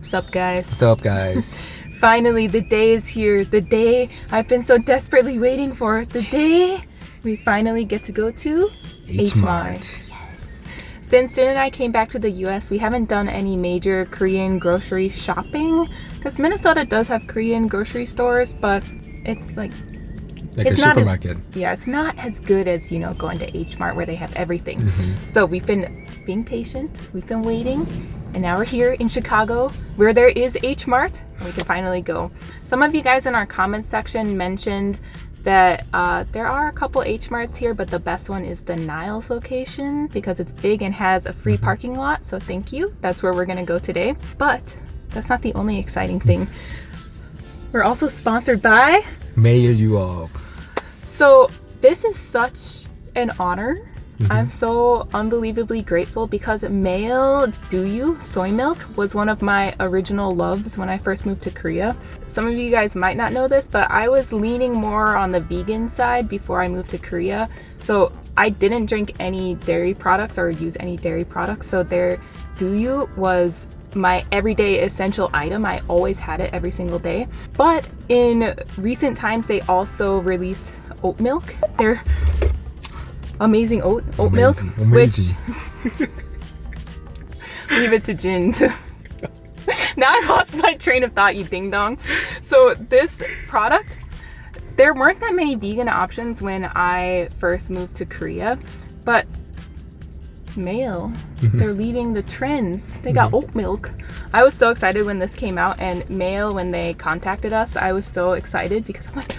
Sup guys? What's up, guys? Finally, the day is here. The day I've been so desperately waiting for. The day we finally get to go to H-Mart. Yes. Since Jin and I came back to the US, we haven't done any major Korean grocery shopping because Minnesota does have Korean grocery stores, but it's like Like it's a not supermarket. it's not as good as, you know, going to H-Mart where they have everything. Mm-hmm. So we've been being patient, we've been waiting, and now we're here in Chicago where there is H-Mart, and we can finally go. Some of you guys in our comments section mentioned that there are a couple H-Marts here, but the best one is the Niles location because it's big and has a free parking lot. So thank you. That's where we're gonna go today. But that's not the only exciting thing. We're also sponsored by 매일유업. So this is such an honor. I'm so unbelievably grateful because 매일두유 soy milk was one of my original loves when I first moved to Korea. Some of you guys might not know this, but I was leaning more on the vegan side before I moved to Korea. So I didn't drink any dairy products or use any dairy products. So their 두유 was my everyday essential item. I always had it every single day. But in recent times, they also released oat milk. They're amazing oat milk, which leave it to Jin. Now I lost my train of thought, you ding dong. So this product, there weren't that many vegan options when I first moved to Korea, but Mail, they're leading the trends. They got oat milk. I was so excited when this came out, and Mail, when they contacted us, I was so excited because I'm like,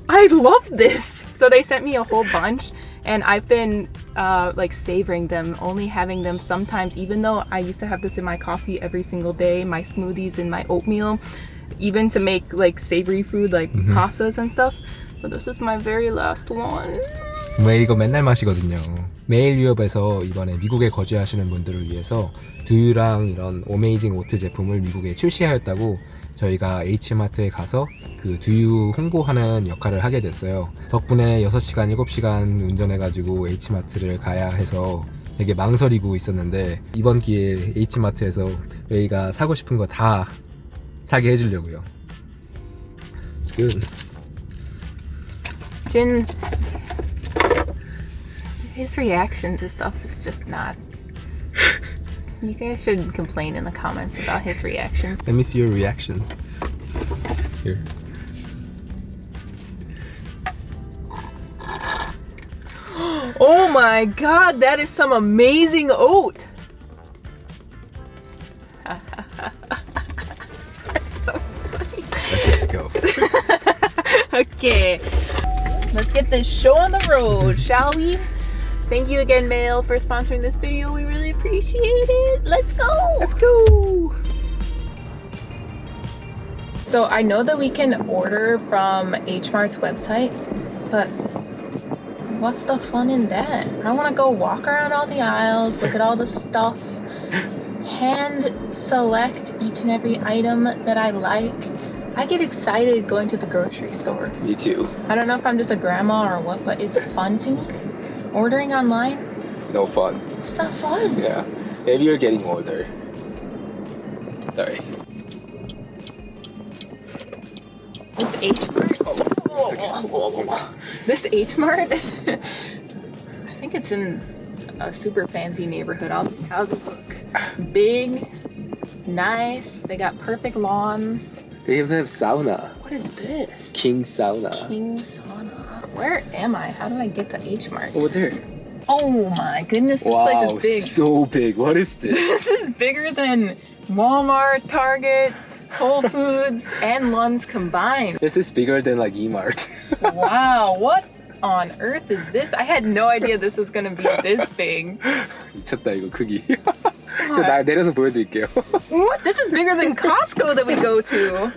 I love this. So they sent me a whole bunch, and I've been like savoring them, only having them sometimes, even though I used to have this in my coffee every single day, my smoothies and my oatmeal, even to make like savory food like pastas and stuff. But this is my very last one. 왜 이거 맨날 마시거든요. 매일유업에서 이번에 미국에 거주하시는 분들을 위해서 두유랑 이런 어메이징오트 제품을 미국에 출시하였다고 저희가 H마트에 가서 그 두유 홍보하는 역할을 하게 됐어요. 덕분에 6시간, 7시간 운전해가지고 H마트를 가야 해서 되게 망설이고 있었는데 이번 기회에 H마트에서 레이가 사고 싶은 거 다 사게 해주려고요. It's good. Jin, his reaction to stuff is just not. You guys should complain in the comments about his reactions. Let me see your reaction. Here. Oh my god, that is some amazing oat! I'm so funny. Let's just go. Okay, let's get this show on the road, shall we? Thank you again, Mail, for sponsoring this video. We really appreciate it. Let's go! Let's go! So I know that we can order from H-Mart's website, but what's the fun in that? I want to go walk around all the aisles, look at all the stuff, hand select each and every item that I like. I get excited going to the grocery store. Me too. I don't know if I'm just a grandma or what, but it's fun to me. Ordering online? No fun. It's not fun. Yeah. Maybe you're getting older. Sorry. This H-Mart? This H-Mart? I think it's in a super fancy neighborhood. All these houses look big, nice. They got perfect lawns. They even have sauna. What is this? King sauna. King sauna. Where am I? How do I get to H-Mart? Over there. Oh my goodness, this place is big. So big. What is this? This is bigger than Walmart, Target, Whole Foods, and Lund's combined. This is bigger than like E-Mart. Wow, what on earth is this? I had no idea this was gonna be this big. 미쳤다 이거 크기. 나 내려서 보여드릴게요. What? This is bigger than Costco that we go to.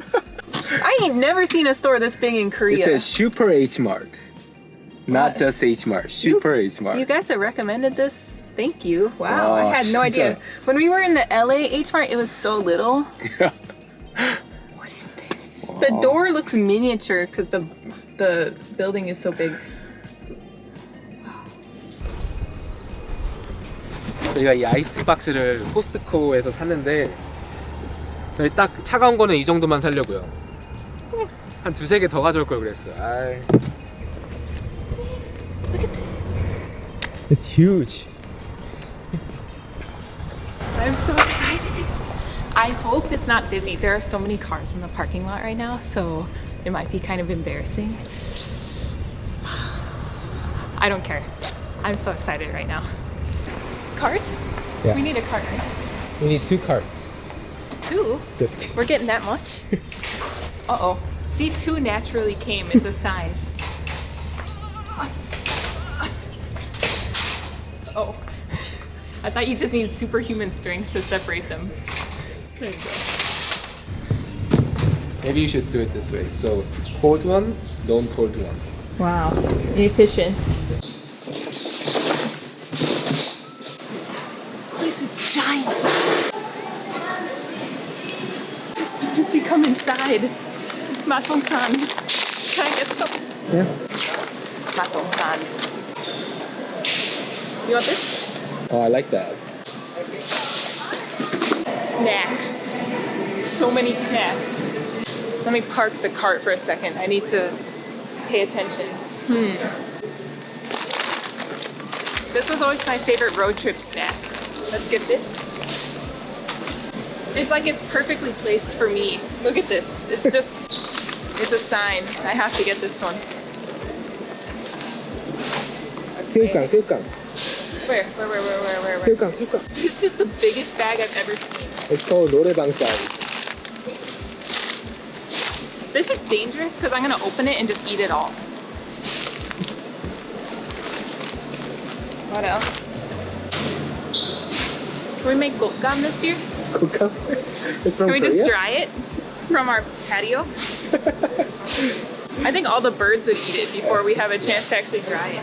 I ain't never seen a store this big in Korea. It says Super H-Mart. Not What? just H-Mart. Super H-Mart. You guys have recommended this? Thank you. Wow, I had no 진짜. idea. When we were in the LA H-Mart, it was so little. What is this? The door looks miniature because the building is so big. 저희가 이 아이스박스를 코스트코에서 샀는데 저희 딱 차가운 거는 이 정도만 사려고요. 한 두세 개 더 가져올 걸 그랬어요. 아이. Look at this. It's huge. I'm so excited. I hope it's not busy. There are so many cars in the parking lot right now, so it might be kind of embarrassing. I don't care. I'm so excited right now. Cart? Yeah. We need a cart, right? We need 2 carts. 2? Just kidding. We're getting that much? Uh-oh. See, 2 naturally came. It's a sign. Oh. I thought you just needed superhuman strength to separate them. There you go. Maybe you should do it this way. So, cold one, non-cold one. Wow. Efficient. This place is giant. As soon as we come inside, Matong-san, can I get some? Yeah. Matong-san. You want this? Oh, I like that. Snacks. So many snacks. Let me park the cart for a second. I need to pay attention. This was always my favorite road trip snack. Let's get this. It's like it's perfectly placed for me. Look at this. It's just, it's a sign. I have to get this one. 새우깡, 새우깡. Where? 새우깡, 새우깡. This is the biggest bag I've ever seen. It's called 노래방 size. This is dangerous because I'm gonna open it and just eat it all. What else? Can we make gokgam this year? Coca? It's from Can we Korea? just dry it from our patio? I think all the birds would eat it before we have a chance to actually dry it.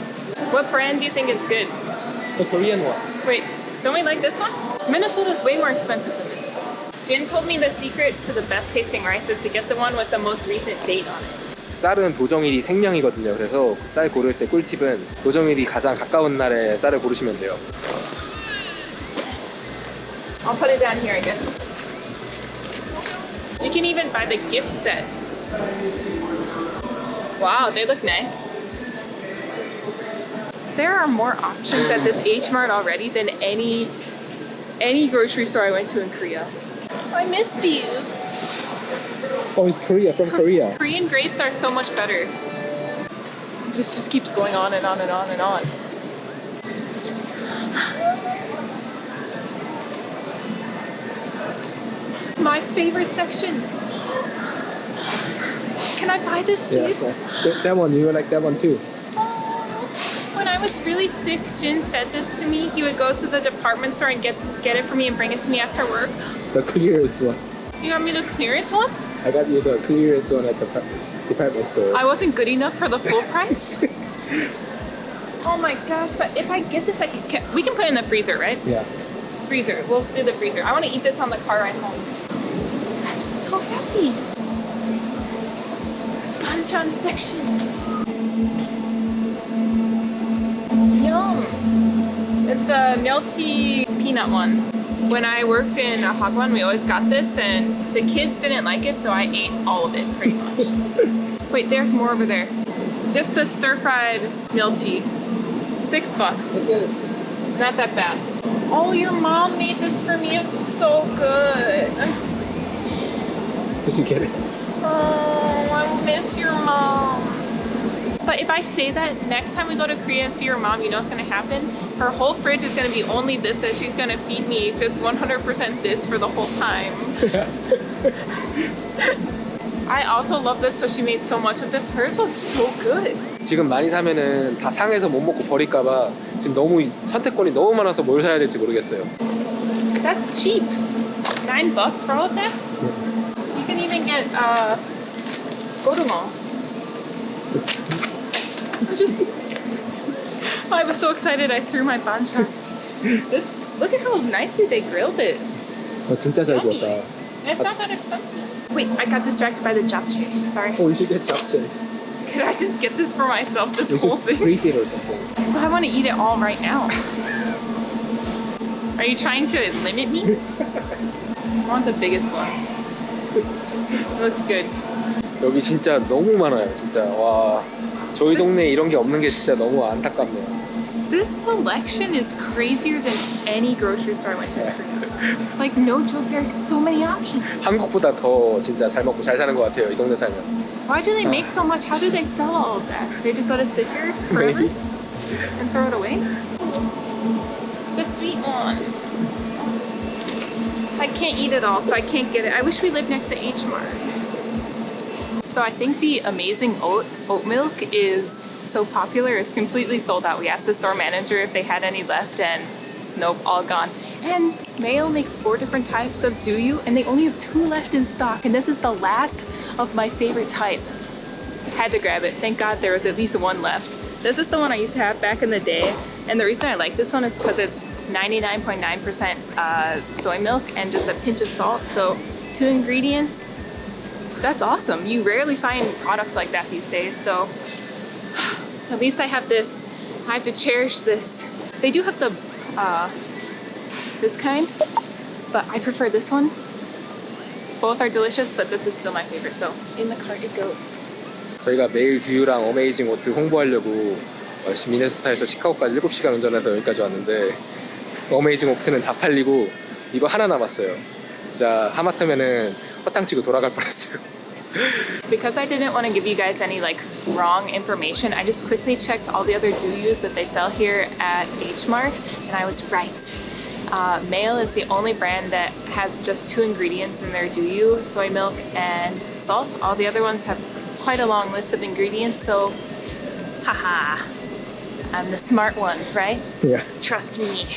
What brand do you think is good? The Korean one. Wait, don't we like this one? Minnesota's way more expensive than this. Jin told me the secret to the best tasting rice is to get the one with the most recent date on it. 쌀은 도정일이 생명이거든요. 그래서 쌀 고를 때 꿀팁은 도정일이 가장 가까운 날에 쌀을 고르시면 돼요. I'll put it down here, I guess. You can even buy the gift set. Wow, they look nice. There are more options at this H-Mart already than any grocery store I went to in Korea. I miss these. Oh, it's Korea, from Korea. Korean grapes are so much better. This just keeps going on and on and on and on. My favorite section. Can I buy this, please? Yeah, that one, you like that one too. When I was really sick, Jin fed this to me. He would go to the department store and get it for me and bring it to me after work. The clearance one. You got me the clearance one? I got you the clearance one at the department store. I wasn't good enough for the full price? Oh my gosh, but if I get this, we can put it in the freezer, right? Yeah. Freezer. We'll do the freezer. I want to eat this on the car ride home. I'm so happy. Banchan section. Yum. It's the melty peanut one. When I worked in a hagwon, we always got this, and the kids didn't like it, so I ate all of it pretty much. Wait, there's more over there. Just the stir-fried melty. $6. That's good. Not that bad. Oh, your mom made this for me. It's so good. Did you get it? Oh, I miss your moms. But if I say that next time we go to Korea and see your mom, you know what's gonna happen? Her whole fridge is gonna be only this, and she's gonna feed me just 100% this for the whole time. I also love this, so she made so much of this. Hers was so good. 지금 많이 사면은 다 상해서 못 먹고 버릴까봐 지금 너무 선택권이 너무 많아서 뭘 사야 될지 모르겠어요. That's cheap. $9 for all of that? You can even get gorumo. I was so excited I threw my banchan. This, look at how nicely they grilled it. 진짜 잘 Yummy. 구웠다. And it's not that expensive. Wait, I got distracted by the japchae. Sorry. Oh, you should get japchae. Could I just get this for myself, this You whole should thing? freeze it or something. But I want to eat it all right now. Are you trying to limit me? I want the biggest one. Looks good. 여기 진짜 너무 많아요. 진짜 와 저희 동네에 이런 게 없는 게 진짜 너무 안타깝네요. This selection is crazier than any grocery store I went to in Korea. Like no joke, there's so many options. 한국보다 더 진짜 잘 먹고 잘 사는 것 같아요. 이 동네 살면. Why do they make so much? How do they sell all of that? They just let it sit here forever Maybe. and throw it away? The sweet one. I can't eat it all, so I can't get it. I wish we lived next to H-Mart. So I think the amazing oat milk is so popular, it's completely sold out. We asked the store manager if they had any left and nope, all gone. And Mayo makes 4 different types of duyu and they only have 2 left in stock. And this is the last of my favorite type. Had to grab it. Thank God there was at least 1 left. This is the one I used to have back in the day. And the reason I like this one is because it's 99.9% soy milk and just a pinch of salt. So 2 ingredients. That's awesome. You rarely find products like that these days. So at least I have this. I have to cherish this. They do have the this kind, but I prefer this one. Both are delicious, but this is still my favorite. So in the cart it goes. 저희가 매일두유랑 어메이징오트 홍보하려고 미네소타에서 시카고까지 7시간 운전해서 여기까지 왔는데 어메이징오트는 다 팔리고 이거 하나 남았어요. 진짜 하마터면은 허탕치고 돌아갈 뻔했어요. Because I didn't want to give you guys any like wrong information, I just quickly checked all the other duyus that they sell here at H-Mart, and I was right. Mail is the only brand that has just 2 ingredients in their duyu, soy milk and salt. All the other ones have quite a long list of ingredients, so haha, I'm the smart one, right? Yeah. Trust me.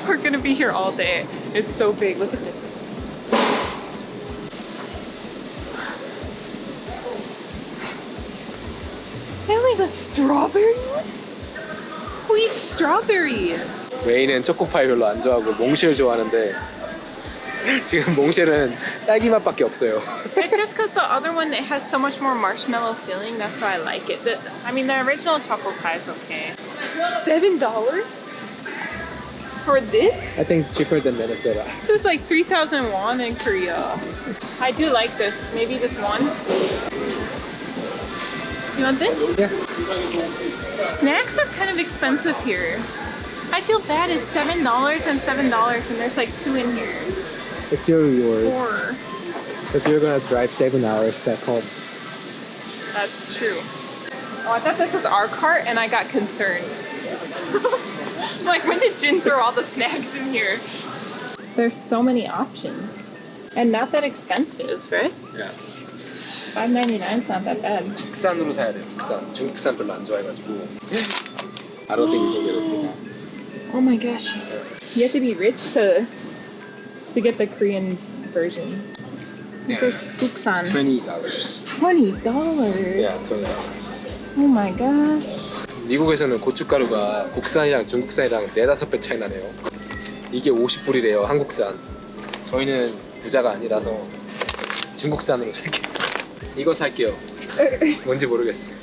We're gonna be here all day. It's so big. Look at this. They only have a strawberry one? Who eats strawberry? 레이는 초코파이 별로 안 좋아하고 몽쉘 좋아하는데 지금 몽쉘은 딸기 맛밖에 없어요. It's just because the other one it has so much more marshmallow filling. That's why I like it. I mean, the original chocolate pie is okay. $7 for this? I think cheaper than Minnesota. This is like 3,000 won in Korea. I do like this. Maybe this one. You want this? Yeah. Snacks are kind of expensive here. I feel bad. It's $7 and $7, and there's like 2 in here. It's your reward. 4. Because you're gonna drive 7 hours back home. That's true. Oh, I thought this was our cart, and I got concerned. Like, when did Jin throw all the snacks in here? There's so many options. And not that expensive, right? Yeah. $5.99 is not that bad. 국산으로 사야 돼요. 국산. 중국산 별로 안 좋아해가지고. I don't think you can get it. Oh my gosh. You have to be rich to get the Korean version. It says 국산. $20. $20. Yeah, $20. Oh my gosh. 미국에서는 고춧가루가 국산이랑 중국산이랑 4-5배 차이 나네요. 이게 50불이래요, 한국산. 저희는 부자가 아니라서 중국산으로 살게요. 이거 살게요. 뭔지 모르겠어.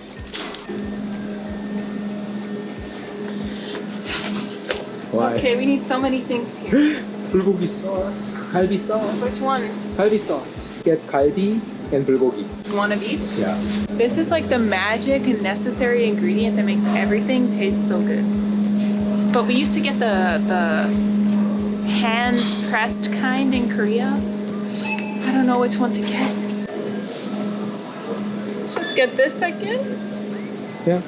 Why? Okay, we need so many things here. 불고기 소스, 갈비 소스. Which one? 갈비 소스. Get 갈비 and 불고기. One of each? Yeah. This is like the magic and necessary ingredient that makes everything taste so good. But we used to get the hand pressed kind in Korea. I don't know which one to get. Just get this, I guess. Yeah.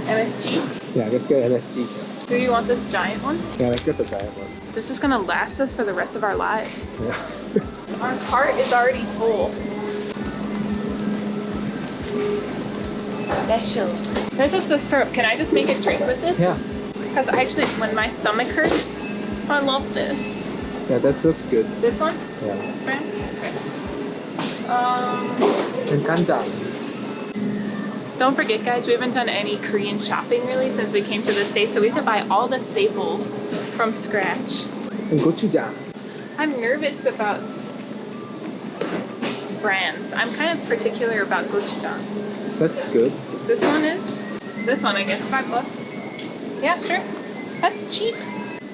MSG. Yeah, let's get MSG. Do you want this giant one? Yeah, let's get the giant one. This is gonna last us for the rest of our lives. Yeah. Our cart is already full. Special. This is the syrup. Can I just make a drink with this? Yeah. Because actually, when my stomach hurts, I love this. Yeah, that looks good. This one? Yeah. This brand? Okay. And 간장. Don't forget, guys, we haven't done any Korean shopping really since we came to the States, so we have to buy all the staples from scratch. And gochujang. I'm nervous about brands. I'm kind of particular about gochujang. That's good. This one is? This one, I guess, $5. Yeah, sure. That's cheap.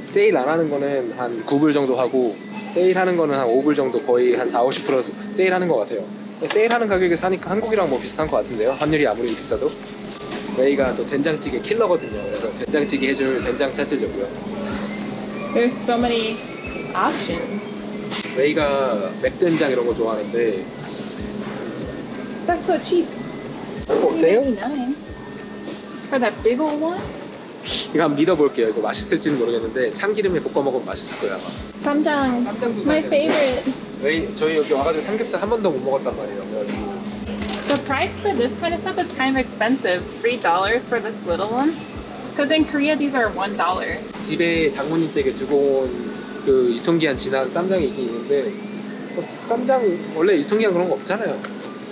세일 안 하는 거는 한 9불 정도 하고 세일하는 거는 한 5불 정도 거의 한 40-50% 세일하는 것 같아요. 세일하는 가격에 사니까 한국이랑 뭐 비슷한 것 같은데요. 환율이 아무리 비싸도. 레이가 또 된장찌개 킬러거든요. 그래서 된장찌개 해줄 된장 찾으려고요. There's so many options. 레이가 맵된장 이런 거 좋아하는데. That's so cheap. 세일? $3.99 for that big old one. 이거 한번 믿어볼게요. 이거 맛있을지는 모르겠는데 참기름에 볶아 먹으면 맛있을 거야 아마. 쌈장. 쌈장도 My 사야 favorite. 레이 저희 여기 와가지고 삼겹살 한 번도 못 먹었단 말이에요. 그래가지고 The price for this kind of stuff is kind of expensive. $3 for this little one. Because in Korea these are $1. 집에 장모님 댁에 두고 온 그 유통기한 지난 쌈장이 있긴 있는데 쌈장 원래 유통기한 그런 거 없잖아요.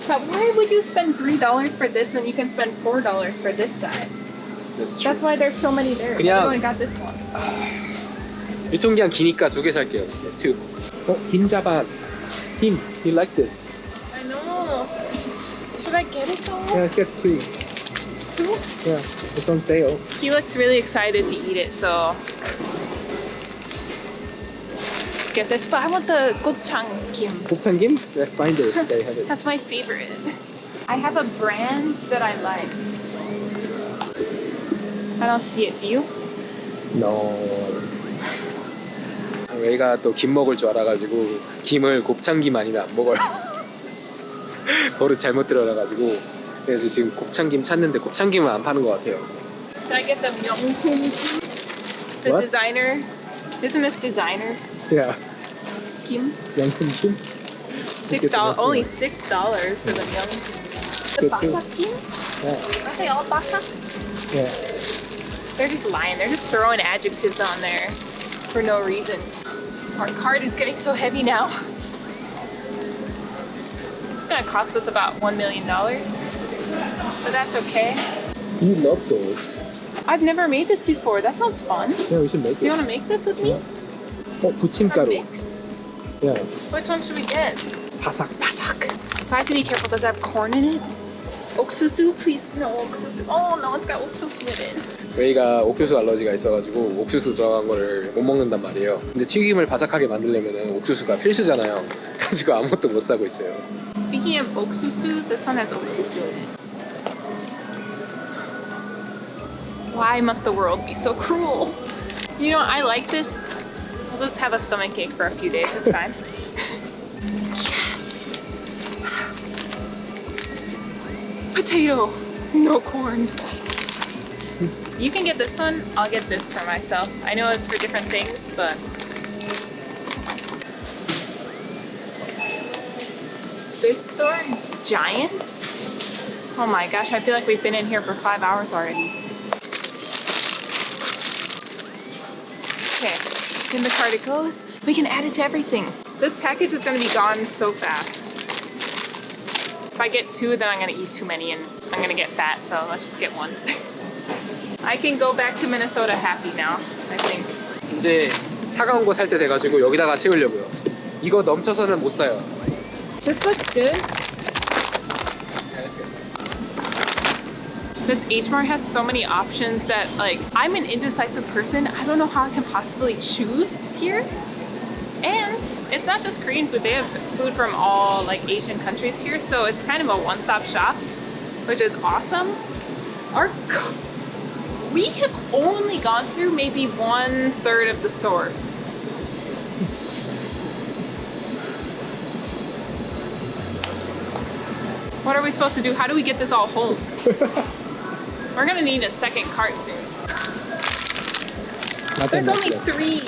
But why would you spend $3 for this when you can spend $4 for this size? That's why there's so many there. 그냥- Everyone got this one. 유통기한 기니까 2개 살게요. 2. 김자반. 김, do you like this? I know. Should I get it though? Yeah, let's get 2. Two? Yeah, it's on sale. He looks really excited to eat it, so let's get this. But I want the gopchang kim. 곱창김? Let's find it. They have it. That's my favorite. I have a brand that I like. I don't see it. Do you? No. 레이가 또 김 먹을 줄 알아가지고 김을 곱창김 아니면 안 먹어요. 버릇 잘못 들어가가지고 그래서 지금 곱창김 찾는데 곱창김은 안 파는 것 같아요. Should I get the myeongpim? The What? designer? Isn't this designer Yeah. kim? 양품김? $6. Only $6 for the myeongpim. The Good too. basak kim? Yeah. Are they all basak? Yeah. They're just lying. They're just throwing adjectives on there for no reason. Our cart is getting so heavy now. This is gonna cost us about $1 million, but that's okay. You love those. I've never made this before. That sounds fun. Yeah, we should make You it. wanna make this with me? 어, Or 부침가루. mix? Yeah. Which one should we get? 바삭. Basak. So I have to be careful. Does it have corn in it? 옥수수? Please, no 옥수수. Oh no, it's got 옥수수 in it. 레이가 옥수수 알러지가 있어가지고 옥수수 들어간 거를 못 먹는단 말이에요. 근데 튀김을 바삭하게 만들려면 옥수수가 필수잖아요. 그래가지고 아무것도 못 사고 있어요. Speaking of 옥수수, this one has 옥수수 in it. Why must the world be so cruel? You know, I like this. We'll just have a stomachache for a few days. It's fine. Yes. Potato, no corn. You can get this one. I'll get this for myself. I know it's for different things, but this store is giant. Oh my gosh, I feel like we've been in here for 5 hours already. Okay, in the cart it goes. We can add it to everything. This package is gonna be gone so fast. If I get 2, then I'm gonna eat too many and I'm gonna get fat, so let's just get 1. I can go back to Minnesota happy now, I think. 이제 차가운 거 살 때 돼가지고 여기다가 채우려고요. 이거 넘쳐서는 못 사요. This looks good. This H-Mart has so many options that, like, I'm an indecisive person. I don't know how I can possibly choose here. And it's not just Korean food. They have food from all, like, Asian countries here. So it's kind of a one-stop shop, which is awesome. We have only gone through maybe 1/3 of the store. What are we supposed to do? How do we get this all home? We're gonna need a second cart soon. There's only 3.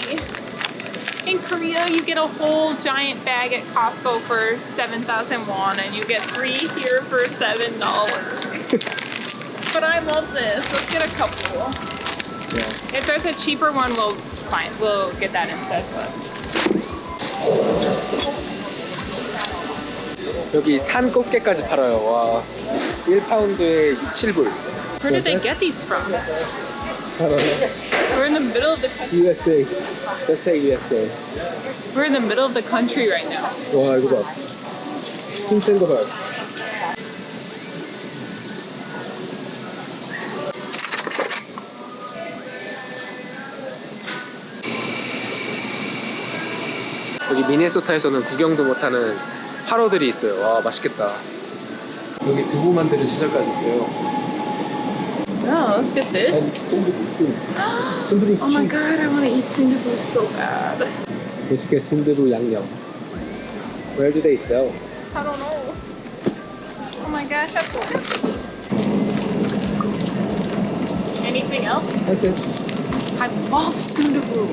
In Korea, you get a whole giant bag at Costco for 7,000 won, and you get 3 here for $7. But I love this. Let's get a couple. Yeah. If there's a cheaper one, we'll get that instead. But 여기 산 꽃게까지 팔아요. 와, 1파운드에 7불. where did they get these from? We're in the middle of the country. USA. Just say USA. We're in the middle of the country right now. 와, 이거 봐. 힘센 거 봐요. 여기 미네소타에서는 구경도 못하는 화로들이 있어요. 와, 맛있겠다. 여기 두부 만드는 시설까지 있어요. Oh, let's get this. Oh my god, I want to eat sundubu so bad. 맛있게 순두부 양념. Where do they sell? I don't know. Oh my gosh, that's so good. Anything else? That's it. I love sundubu.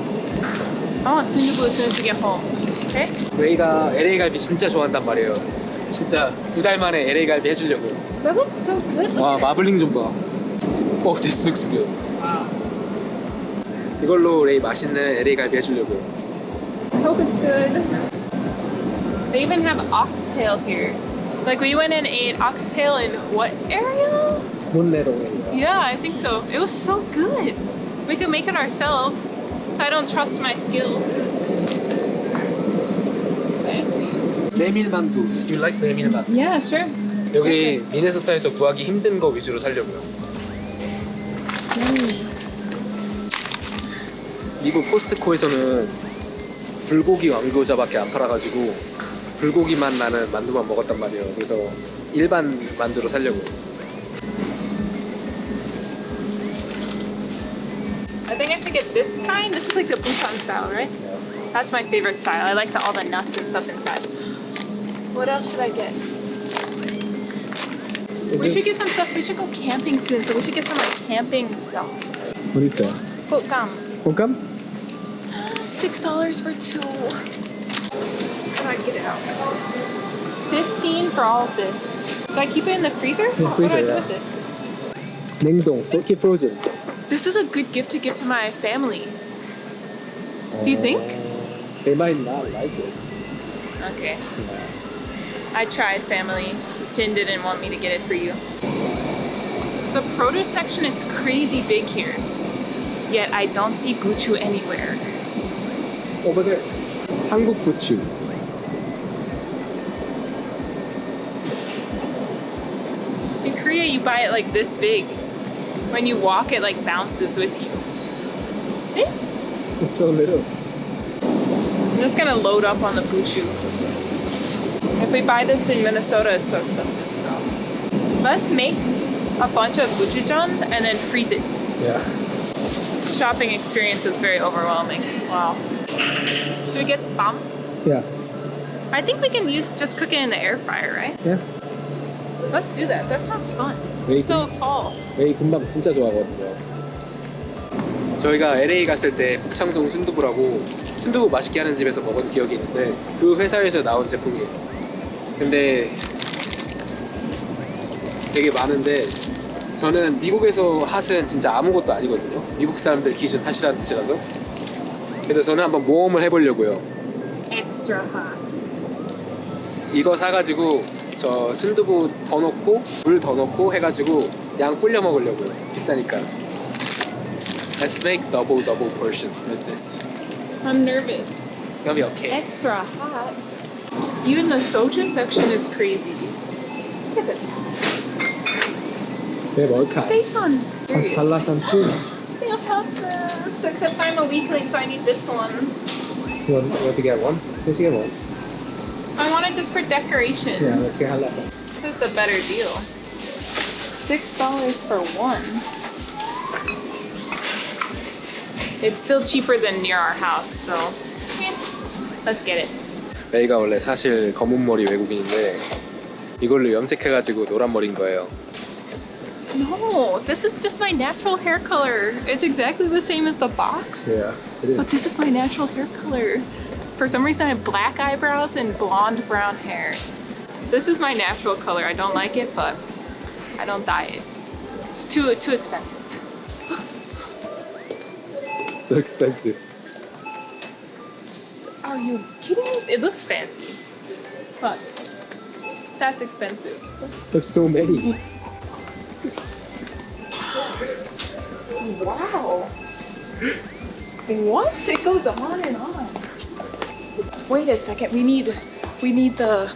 I want sundubu as soon as we get home. Okay? 레이가 LA 갈비 진짜 좋아한단 말이에요. 진짜 2달 만에 LA 갈비 해주려고요. That looks so good. Look 와, at it. 마블링 좀 봐. Oh, this looks good. Wow. 이걸로 레이 맛있는 LA 갈비 해주려고요. I hope it's good. They even have oxtail here. Like we went and ate oxtail in what area? 몬레롱. Yeah, I think so. It was so good. We could make it ourselves. I don't trust my skills. Fancy. 메밀만두. You like 메밀만두? Yeah, sure. 여기 미네소타에서 구하기 힘든 거 위주로 살려고요. 미국 코스트코에서는 불고기 왕교자밖에 안 팔아가지고 불고기만 나는 만두만 먹었단 말이에요. 그래서 일반 만두로 살려고요. I think I should get this kind. This is like the Busan style, right? That's my favorite style. I like all the nuts and stuff inside. What else should I get? We should get some stuff. We should go camping soon, so we should get some like camping stuff. 뭐 있어요? Hotgam. 볶음? $6 for two. How do I get it out? 15 for all of this. Do I keep it in the freezer? What do I do with this? 냉동, keep frozen. This is a good gift to give to my family. Do you think? They might not like it. Okay. I tried, family. Jin didn't want me to get it for you. The produce section is crazy big here. Yet I don't see gochu anywhere. Over there. 한국 부추. In Korea, you buy it like this big. When you walk, it like bounces with you. This? It's so little. I'm just gonna load up on the gochu. If we buy this in Minnesota, it's so expensive. So let's make a bunch of gochujang and then freeze it. Yeah. Shopping experience is very overwhelming. Wow. Should we get bam? Yeah. I think we can just cook it in the air fryer, right? Yeah. Let's do that. That sounds fun. Maybe. So fall. 레이 금방 진짜 좋아하거든요. 저희가 LA 갔을 때 북창동 순두부라고 순두부 맛있게 하는 집에서 먹은 기억이 있는데 그 회사에서 나온 제품이에요. 근데 되게 많은데 저는 미국에서 핫은 진짜 아무것도 아니거든요. 미국 사람들 기준 핫이라는 뜻이라서. 그래서 저는 한번 모험을 해보려고요. Extra hot. 이거 사가지고 저 순두부 더 넣고 물 더 넣고 해가지고 양 불려 먹으려고요. 비싸니까. Let's make double portion with this. I'm nervous. It's gonna be okay. Extra hot. Even the soju section is crazy. Look at this. 네, 뭘까? Face on. 한라산 2. They don't have this, except I'm a weakling, so I need this one. You want to get one? Let's get one. I want it just for decoration. Yeah, let's get 한라산. This is the better deal. $6 for one. It's still cheaper than near our house, so let's get it. 레이가 원래 사실 검은 머리 외국인인데 이걸로 염색해가지고 노란 머리인 거예요. No, this is just my natural hair color. It's exactly the same as the box. Yeah, it is. But this is my natural hair color. For some reason, I have black eyebrows and blonde brown hair. This is my natural color. I don't like it, but I don't dye it. It's too expensive. So expensive. Are you kidding me? It looks fancy, but that's expensive. There's so many. Wow. What? It goes on and on. Wait a second. We need the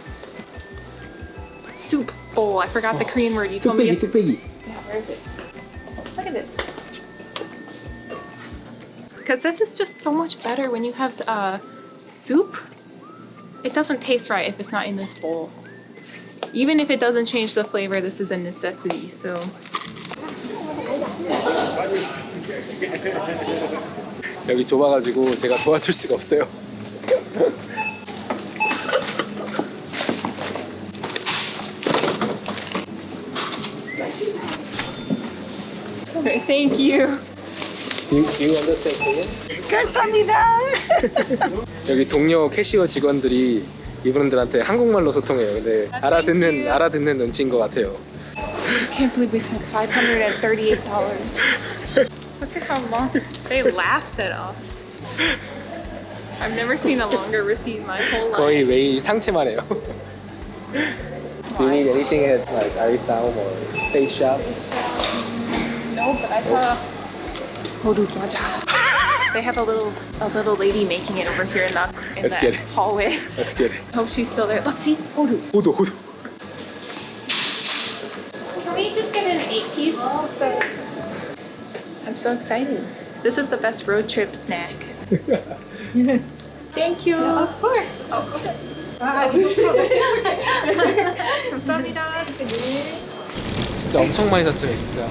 soup bowl. I forgot the Korean word. You told me. 뚝배기. Yeah, where is it? Look at this. Because this is just so much better when you have soup It doesn't taste right if it's not in this bowl. Even if it doesn't change the flavor, this is a necessity. So 여기 좁아가지고 제가 도와줄 수가 없어요. thank you. Do you understand Korean? 감사합니다. 여기 동료 캐시어 직원들이 이분들한테 한국말로 소통해요. 근데 알아듣는 눈치인 것 같아요. I can't believe we spent $538. Look at how long they laughed at us. I've never seen a longer receipt in my whole life. 거의 레이 상체만 해요. Do you need anything at like Aristotle or Face Shop? No, but I saw. They have a little lady making it over here in the Let's get it. hallway. That's good. I hope she's still there. Look, see, hodu. 호두. Can we just get an 8-piece? I'm so excited. This is the best road trip snack. Thank you. Yeah, of course. Oh, okay. 감사합니다. 진짜 엄청 많이 샀어요, 진짜.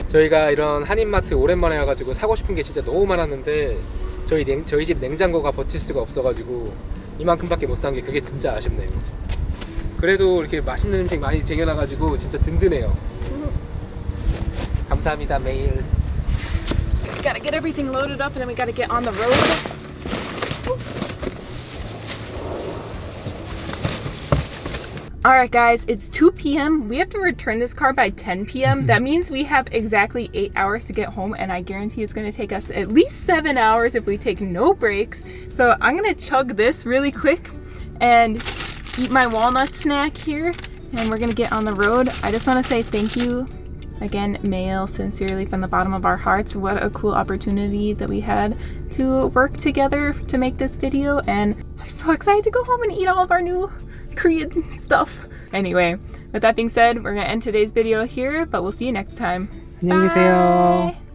저희가 이런 한인마트 오랜만에 와가지고 사고 싶은 게 진짜 너무 많았는데 저희 집 냉장고가 버틸 수가 없어가지고 이만큼밖에 못 산 게 그게 진짜 아쉽네요. 그래도 이렇게 맛있는 음식 많이 쟁여놔가지고 진짜 든든해요. 감사합니다, 매일. We gotta get everything loaded up and then we gotta get on the road. Alright guys, it's 2 p.m. We have to return this car by 10 p.m. That means we have exactly 8 hours to get home, and I guarantee it's going to take us at least 7 hours if we take no breaks. So I'm going to chug this really quick and eat my walnut snack here, and we're going to get on the road. I just want to say thank you again, Mail, sincerely from the bottom of our hearts. What a cool opportunity that we had to work together to make this video, and I'm so excited to go home and eat all of our new Korean stuff. Anyway, with that being said, we're gonna end today's video here, but we'll see you next time. 안녕히 계세요. Bye.